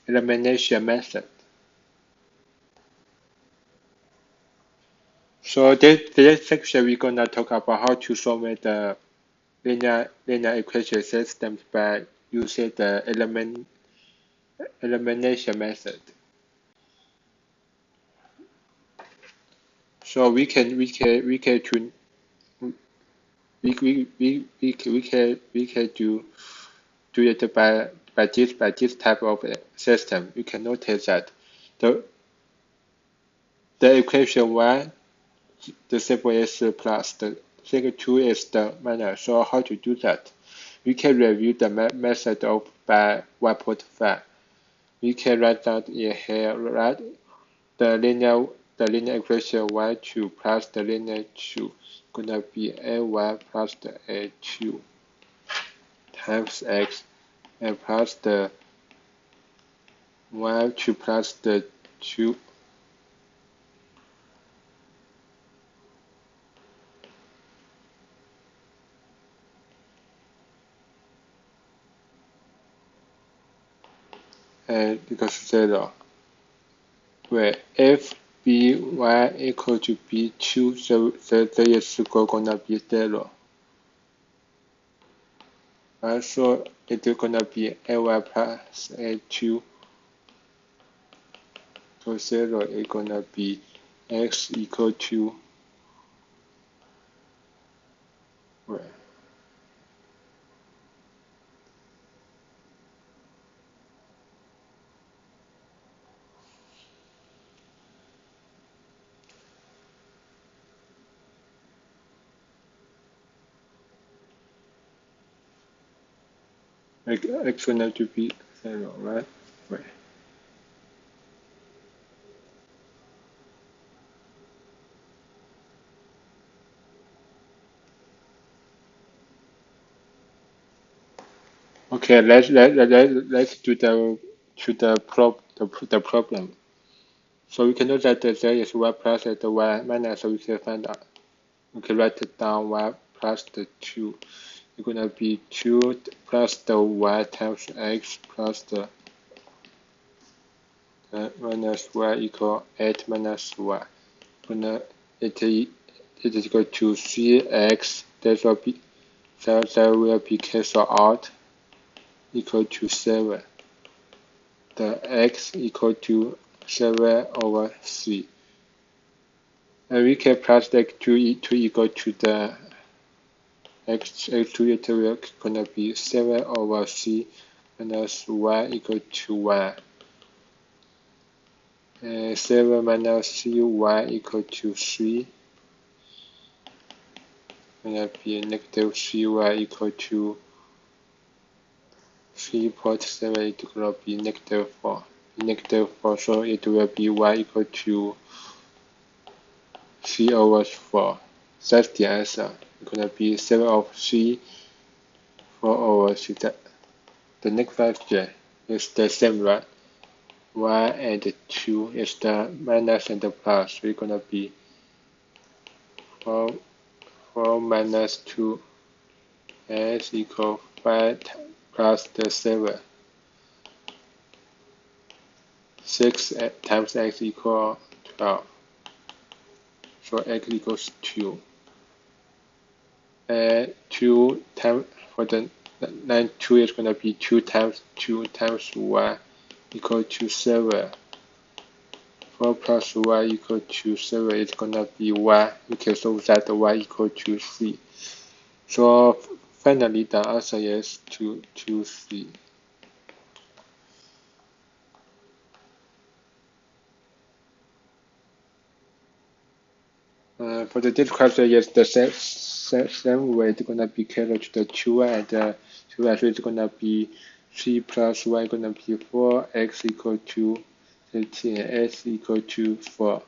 1.6Elimination method. So this section we're gonna talk about how to solve the linear equation systems by using the elimination method. So we can do it by this type of system. You can notice that the equation 1, the symbol is plus, the thing 2 is the minus. So how to do that? We can review the method of by 1.5. We can write down in here, right? The linear equation y2 plus the linear 2 gonna be a1 plus the a2 times x, and plus the y2 plus the 2 and equals 0, where if by equal to b2, so there is gonna be 0. Right, so it's gonna be a1 plus a2 to 0 is gonna be x equal to where x gonna to be 0, right? Right. Okay, let's do the problem. So we can know that there is y plus and y minus, so we can find out. We can write it down y plus the 2. It's gonna be 2 plus the y times x plus the minus y equal 8 minus y. It is equal to 3x. That will be cancelled out, equal to 7. The x equal to 7 over 3. And we can plus the 2 equal to the x2, it will gonna be 7 over 3 minus y equal to 1. And 7 minus 3y equal to 3. Gonna be negative 3y equal to 3.7, it gonna be negative 4. Negative 4, so it will be y equal to 3 over 4. That's the answer. It's gonna be 7 over 3, 4 over 3. The next question is the same, right? 1 and 2 is the minus and the plus. We're gonna be 4 minus 2 is equal 5 plus the 7. 6 times x equal 12. So x equals 2. And 2 times, for the 2 is going to be 2 times 1 equal to 7. 4 plus y equal to 7 is going to be y. We can solve that y equal to 3. So finally the answer is 2, 3. For the this question, yes, the same way it's gonna be carried to the 2 and 2, so it's gonna be 3 plus y gonna be 4, x equal to 13, x equal to 4.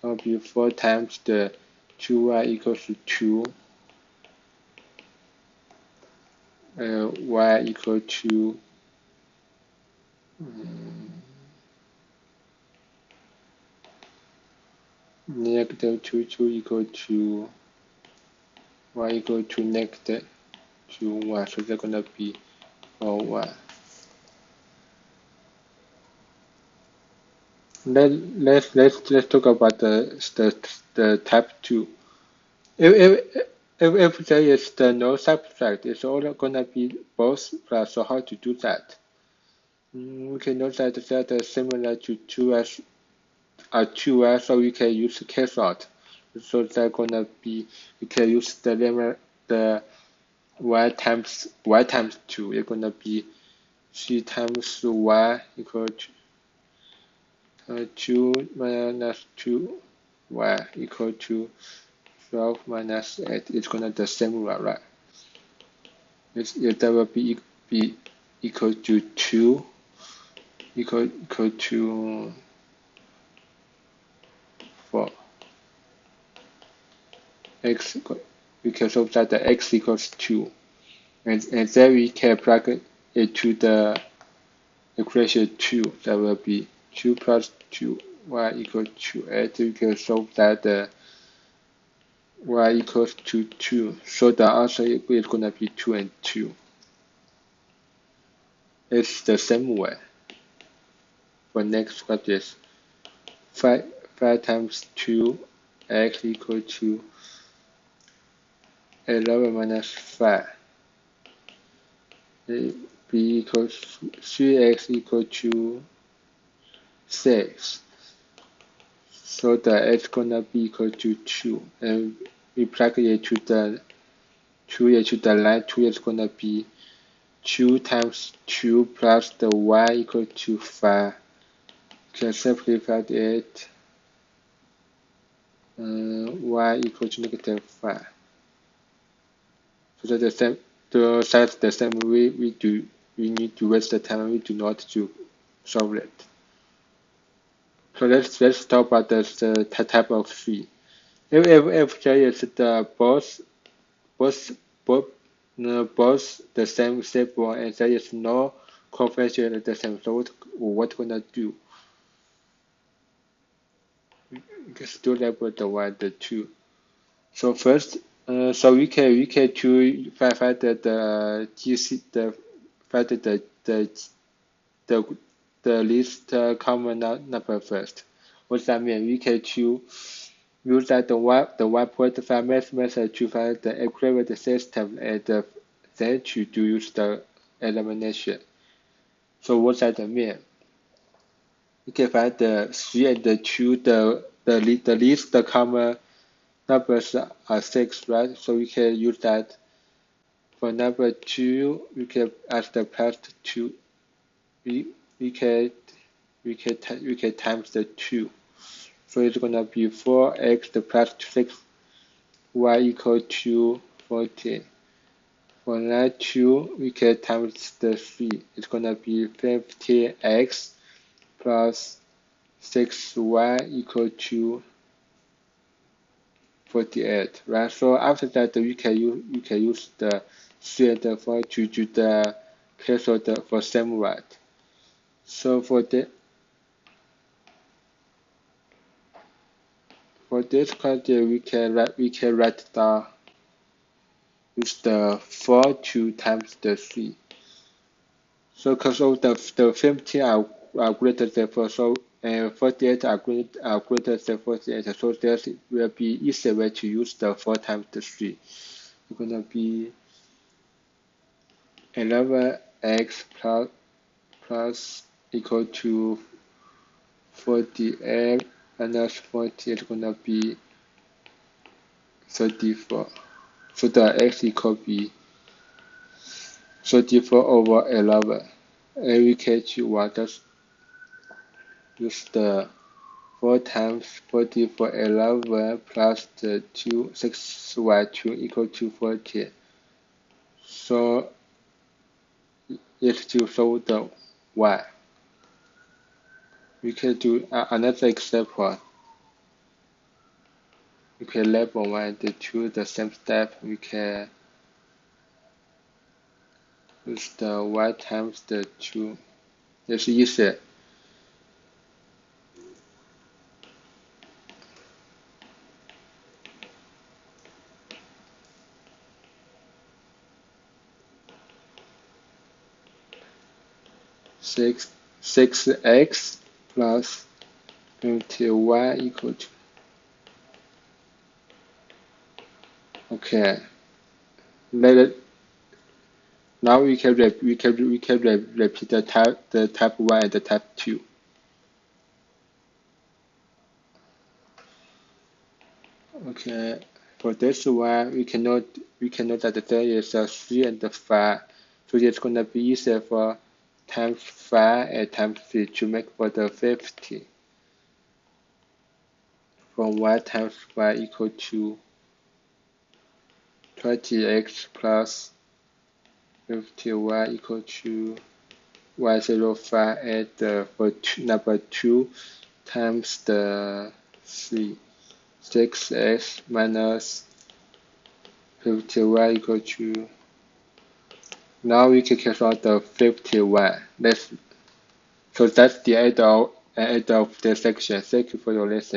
That will be 4 times the 2y equals to 2, y equal to negative 2 equal to y equal to negative 1, so they're gonna be 1. Let's talk about the type 2. If there is no subtract, it's all gonna be both plus. So how to do that? We can note that is similar to 2s, 2s, so we can use case out. So that's gonna be, we can use the limit, the y times 2. It's gonna be 3 times y equal to 2 minus 2y equal to 12 minus 8. It's gonna the same one, right? That will be equal to 2 equal to 4. X we can solve that the x equals 2. And then we can plug it to the equation 2. That will be 2 plus 2 y equals to 8. We can solve that the y equals to 2. So the answer is going to be 2 and 2. It's the same way. For next, what is 5 times 2 x equal to 11 minus 5. B equals 3x equal to 6. So the x gonna be equal to 2. And we plug it to the 2 to the line. 2 is gonna be 2 times 2 plus the y equal to 5. Can simplify it. Y equal to negative 5. So that's the same. That's the same way we need to waste the time. We do not to solve it. So let's talk about the type of tree. If there is the both the same symbol and there is no coefficient the same, so what gonna do? Just do label the one, the two. So first, so we can to find the GC find the least common number first. What does that mean? We can choose use that the 1.5 method to find the equivalent system and then to use the elimination. So what does that mean? We can find the 3 and the 2, the least common numbers are 6, right? So we can use that. For number 2, we can add the plus 2. We can times the 2. So it's gonna be 4x plus 6y equal to 14. For that 2, we can times the 3. It's gonna be 15x plus 6y equal to 48, right? So after that, we can use the 3 and the 4 to do the cancel for same right. So for this question, we can write down use the 4 to times the 3. So because of the 15 are greater than 4, so and 48 are greater than 48, so there will be easy way to use the 4 times the 3. It's gonna be 11x plus equal to 48 minus 40 is gonna be 34. So the x equal be 34 over 11. And we can just use the 4 times 40 for 11 plus the 6y2 equal to 40. So it's to solve the y. We can do another example. We can label 1 and 2 the same step. We can use the y times the 2. It's easy. Six x plus 50y equal to, okay. Now we can repeat the type 1 and the type 2. Okay, for this one we can note that there is a 3 and a 5, so it's gonna be easier for times 5 and times 3 to make for the 50. From y times y equal to 20x plus 50y equal to y05, and for number 2 times the 3, 6x minus 50y equal to, now we can calculate the 51. So that's the end of the section. Thank you for your listening.